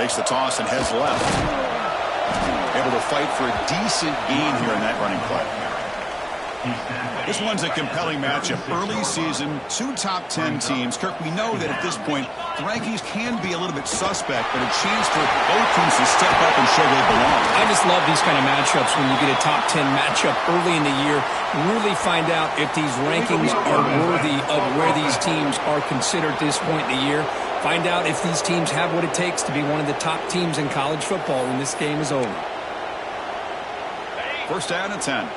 Takes the toss and heads left. Able to fight for a decent gain here in that running play. This one's a compelling matchup. Early season, 2 top 10 teams. Kirk, we know that at this point, the rankings can be a little bit suspect, but a chance for both teams to step up and show they belong. I just love these kind of matchups when you get a top 10 matchup early in the year. Really find out if these rankings are worthy of where these teams are considered at this point in the year. Find out if these teams have what it takes to be one of the top teams in college football when this game is over. First down and 10.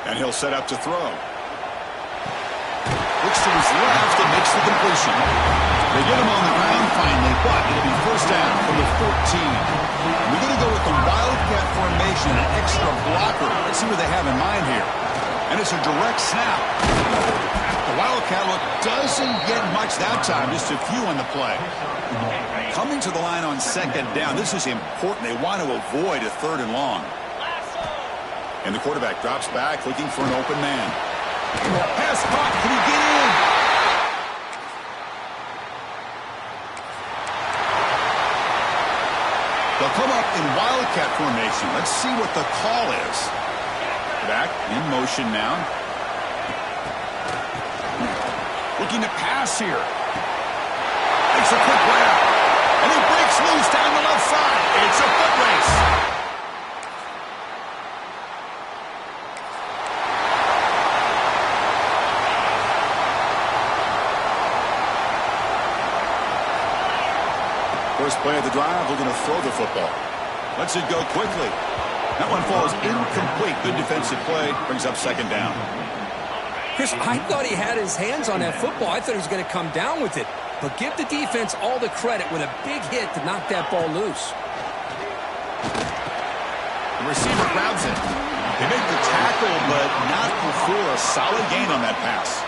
And he'll set up to throw. Looks to his left and makes the completion. They get him on the ground finally, but it'll be first down from the 14. We're going to go with the Wildcat formation, an extra blocker. Let's see what they have in mind here. And it's a direct snap. The Wildcat look doesn't get much that time, just a few on the play. Coming to the line on second down, this is important. They want to avoid a 3rd and long. And the quarterback drops back, looking for an open man. Pass caught. Can he get in? They'll come up in Wildcat formation. Let's see what the call is. Back in motion now. Looking to pass here. Makes a quick grab. And he breaks loose down the left side. It's a foot race. First play of the drive, we're going to throw the football. Lets it go quickly. That one falls incomplete. Good defensive play. Brings up second down. Chris, I thought he had his hands on that football. I thought he was going to come down with it. But give the defense all the credit with a big hit to knock that ball loose. The receiver grabs it. They make the tackle, but not before a solid gain on that pass.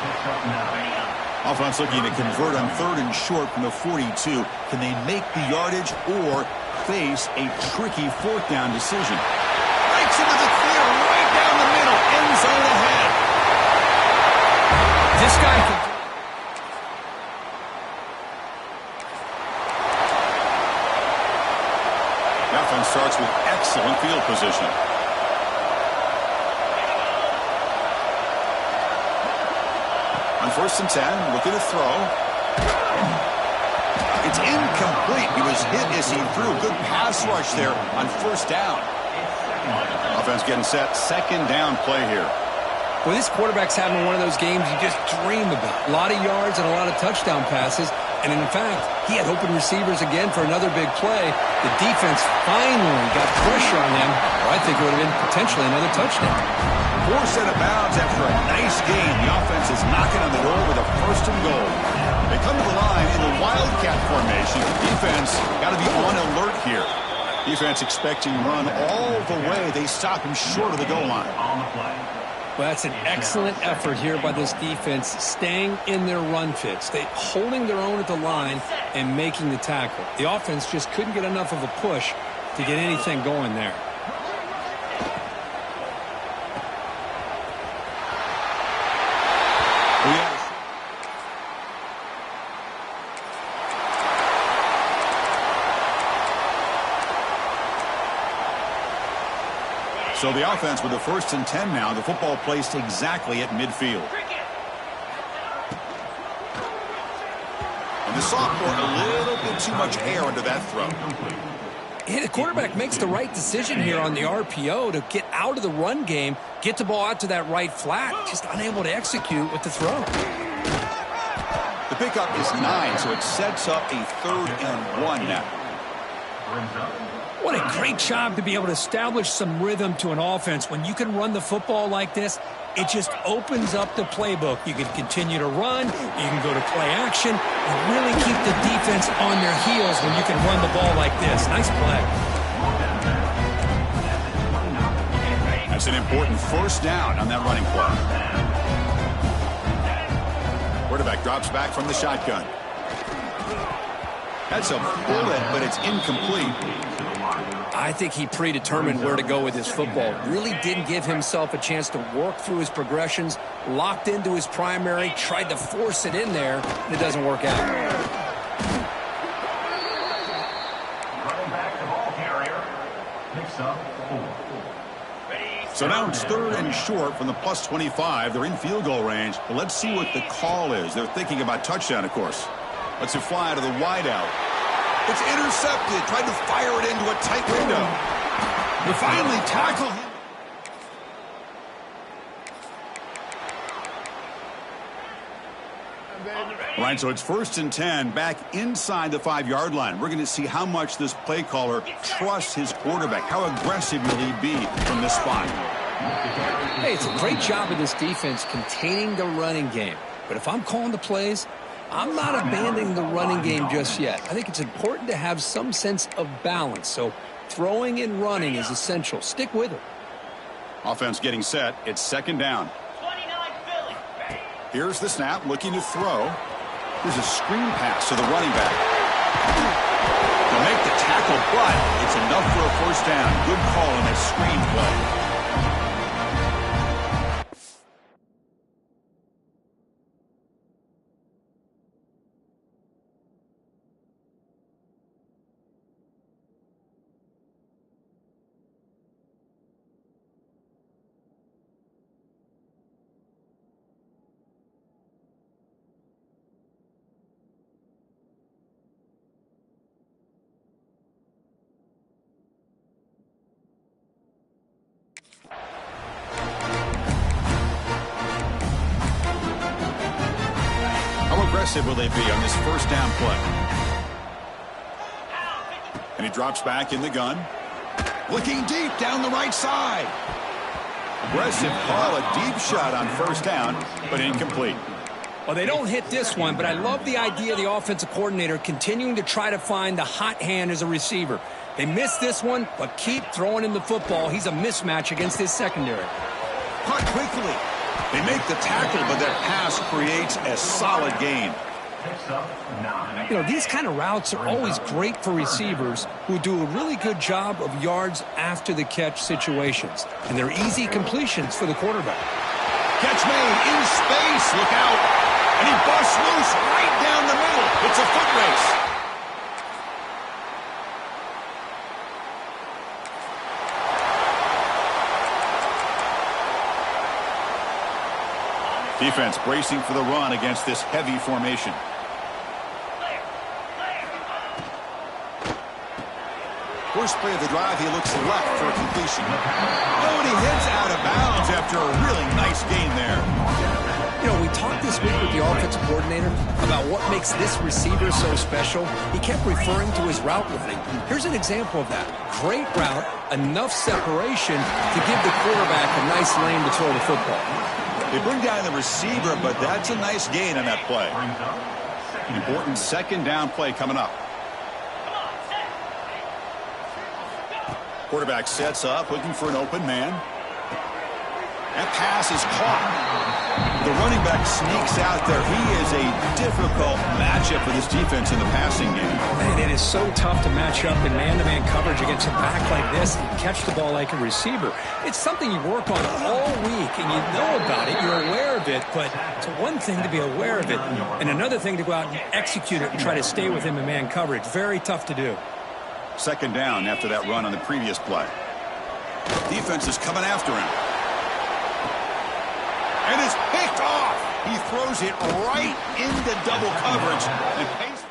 Offense looking to convert on 3rd and short from the 42. Can they make the yardage or face a tricky 4th down decision? Breaks into the clear right down the middle. End zone ahead. This guy can... The offense starts with excellent field position. On 1st and 10, looking to throw. It's incomplete. He was hit as he threw. Good pass rush there on 1st down. Offense getting set. 2nd down play here. Well, this quarterback's having one of those games you just dream about. A lot of yards and a lot of touchdown passes. And in fact, he had open receivers again for another big play. The defense finally got pressure on him, or I think it would have been potentially another touchdown. 4 set of bounds after a nice game. The offense is knocking on the door with a 1st and goal. They come to the line in the Wildcat formation. Defense got to be on alert here. Defense expecting run all the way. They stop him short of the goal line. Well, that's an excellent effort here by this defense, staying in their run fits. They holding their own at the line and making the tackle. The offense just couldn't get enough of a push to get anything going there. So the offense with the 1st and 10 now. The football placed exactly at midfield. And the sophomore, a little bit too much air under that throw. Yeah, the quarterback makes the right decision here on the RPO to get out of the run game, get the ball out to that right flat, just unable to execute with the throw. The pickup is 9, so it sets up a 3rd and 1 now. What a great job to be able to establish some rhythm to an offense. When you can run the football like this, it just opens up the playbook. You can continue to run, you can go to play action, and really keep the defense on their heels when you can run the ball like this. Nice play. That's an important 1st down on that running play. Quarterback drops back from the shotgun. That's a bullet, but it's incomplete. I think he predetermined where to go with his football. Really didn't give himself a chance to work through his progressions, locked into his primary, tried to force it in there, and it doesn't work out. Running back the ball carrier. Picks up 4. So now it's 3rd and short from the plus 25. They're in field goal range. But let's see what the call is. They're thinking about touchdown, of course. Let's it fly to the wideout. It's intercepted. Tried to fire it into a tight window. They finally tackle him. All right, so it's 1st and 10 back inside the 5-yard line. We're going to see how much this play caller trusts his quarterback. How aggressive will he be from this spot? Hey, it's a great job of this defense containing the running game. But if I'm calling the plays, I'm not abandoning the running game just yet. I think it's important to have some sense of balance. So throwing and running is essential. Stick with it. Offense getting set. It's 2nd down. Here's the snap, looking to throw. Here's a screen pass to the running back. They'll make the tackle, but it's enough for a 1st down. Good call on that screen play. How aggressive will they be on this 1st down play? And he drops back in the gun. Looking deep down the right side. Aggressive call, a deep shot on 1st down, but incomplete. Well, they don't hit this one, but I love the idea of the offensive coordinator continuing to try to find the hot hand as a receiver. They missed this one, but keep throwing him the football. He's a mismatch against his secondary. Caught quickly. They make the tackle, but that pass creates a solid gain. You know, these kind of routes are always great for receivers who do a really good job of yards after the catch situations. And they're easy completions for the quarterback. Catch made in space. Look out. And he busts loose right down the middle. It's a foot race. Defense bracing for the run against this heavy formation. First play of the drive, he looks left for a completion. Oh, and he hits out of bounds after a really nice gain there. You know, we talked this week with the offensive coordinator about what makes this receiver so special. He kept referring to his route running. Here's an example of that. Great route, enough separation to give the quarterback a nice lane to throw the football. They bring down the receiver, but that's a nice gain on that play. Important 2nd down play coming up. Quarterback sets up, looking for an open man. That pass is caught. The running back sneaks out there. He is a difficult matchup for this defense in the passing game. Man, it is so tough to match up in man-to-man coverage against a back like this and catch the ball like a receiver. It's something you work on all week, and you know about it. You're aware of it, but it's one thing to be aware of it, and another thing to go out and execute it and try to stay with him in man coverage. Very tough to do. 2nd down after that run on the previous play. Defense is coming after him. And it's picked off. He throws it right into double coverage. And pays.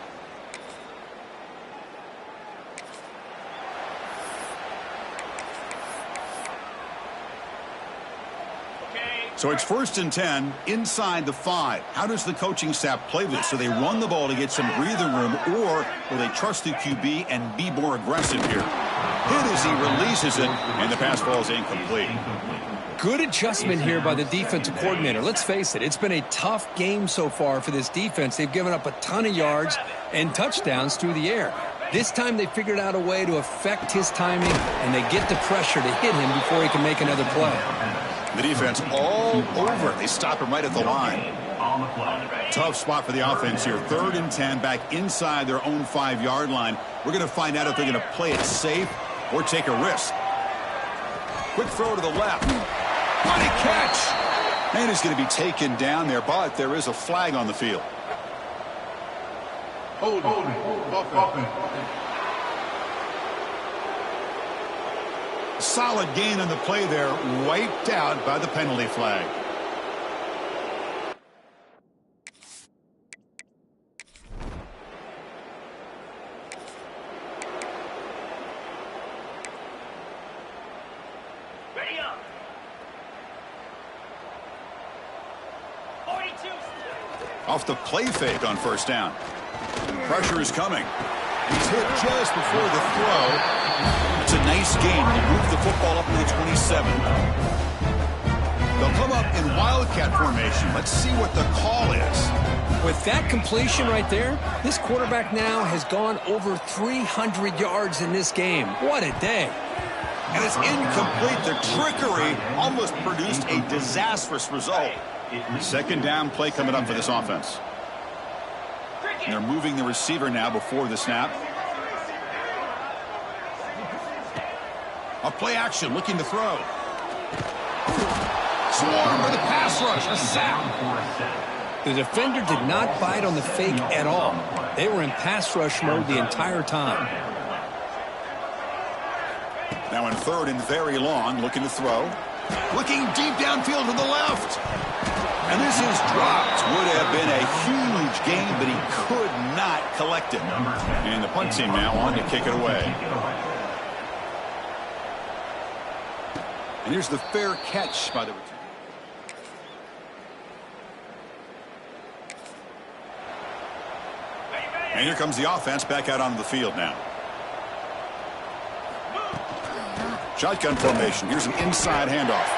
So it's 1st and 10 inside the 5. How does the coaching staff play this? Do they run the ball to get some breathing room, or will they trust the QB and be more aggressive here? Hit as he releases it, and the pass ball is incomplete. Good adjustment here by the defensive coordinator. Let's face it, it's been a tough game so far for this defense. They've given up a ton of yards and touchdowns through the air. This time they figured out a way to affect his timing, and they get the pressure to hit him before he can make another play. The defense all over it. They stop him right at the line. Tough spot for the offense here. 3rd and 10 back inside their own 5-yard line. We're going to find out if they're going to play it safe or take a risk. Quick throw to the left. What a catch! And he's going to be taken down there, but there is a flag on the field. Solid gain on the play there, wiped out by the penalty flag. Ready up. 42. Off the play fake on first down. Pressure is coming. He's hit just before the throw. It's a nice game. They move the football up to the 27. They'll come up in wildcat formation. Let's see what the call is. With that completion right there, this quarterback now has gone over 300 yards in this game. What a day. And it's incomplete. The trickery almost produced a disastrous result. Second down play coming up for this offense. And they're moving the receiver now before the snap. A play action, looking to throw. Swarm for the pass rush, a sack. The defender did not bite on the fake at all. They were in pass rush mode the entire time. Now in third and very long, looking to throw. Looking deep downfield to the left. And this is dropped. Would have been a huge gain, but he could not collect it. And the punt team now on to kick it away. And here's the fair catch by the return. And here comes the offense back out onto the field now. Shotgun formation. Here's an inside handoff.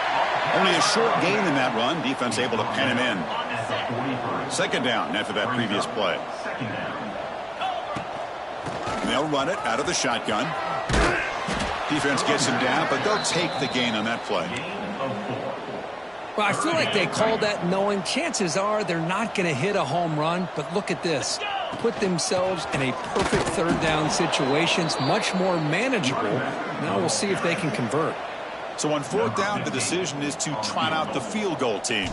Only a short gain in that run. Defense able to pen him in. Second down after that previous play. And they'll run it out of the shotgun. Defense gets him down, but they'll take the gain on that play. Well, I feel like they called that knowing chances are they're not going to hit a home run, but look at this. Put themselves in a perfect third down situations, much more manageable. Now we'll see if they can convert. So on fourth down, the decision is to trot out the field goal team.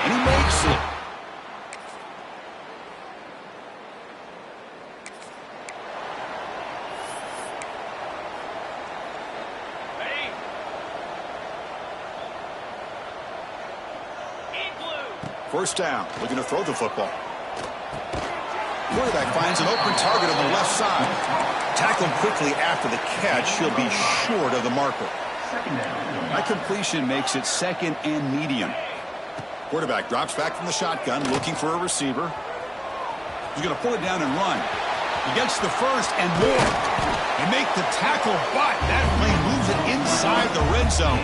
And he makes it. First down, looking to throw the football. Quarterback finds an open target on the left side. Tackled quickly after the catch. He'll be short of the marker. That completion makes it second and medium. Quarterback drops back from the shotgun, looking for a receiver. He's going to pull it down and run. He gets the first and more. They make the tackle, but that play moves it inside the red zone.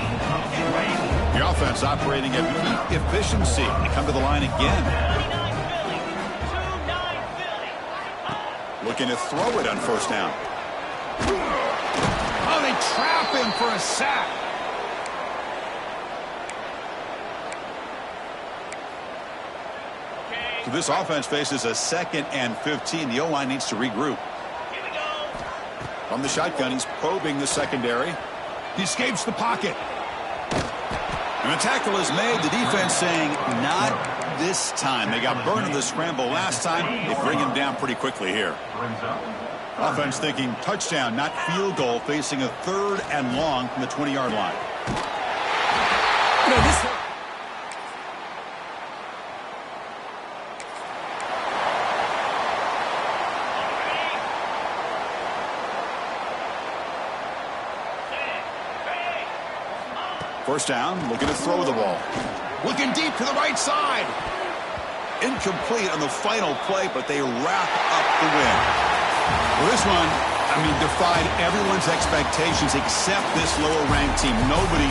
The offense operating at peak efficiency. They come to the line again. Looking to throw it on first down. Oh, they trap him for a sack. So this offense faces a second and 15. The O-line needs to regroup. From the shotgun, he's probing the secondary. He escapes the pocket. And the tackle is made. The defense saying, not this time. They got burned in the scramble last time. They bring him down pretty quickly here. Offense thinking touchdown, not field goal, facing a third and long from the 20-yard line. You know, this... First down, looking to throw the ball. Looking deep to the right side. Incomplete on the final play, but they wrap up the win. Well, this one, defied everyone's expectations except this lower-ranked team. Nobody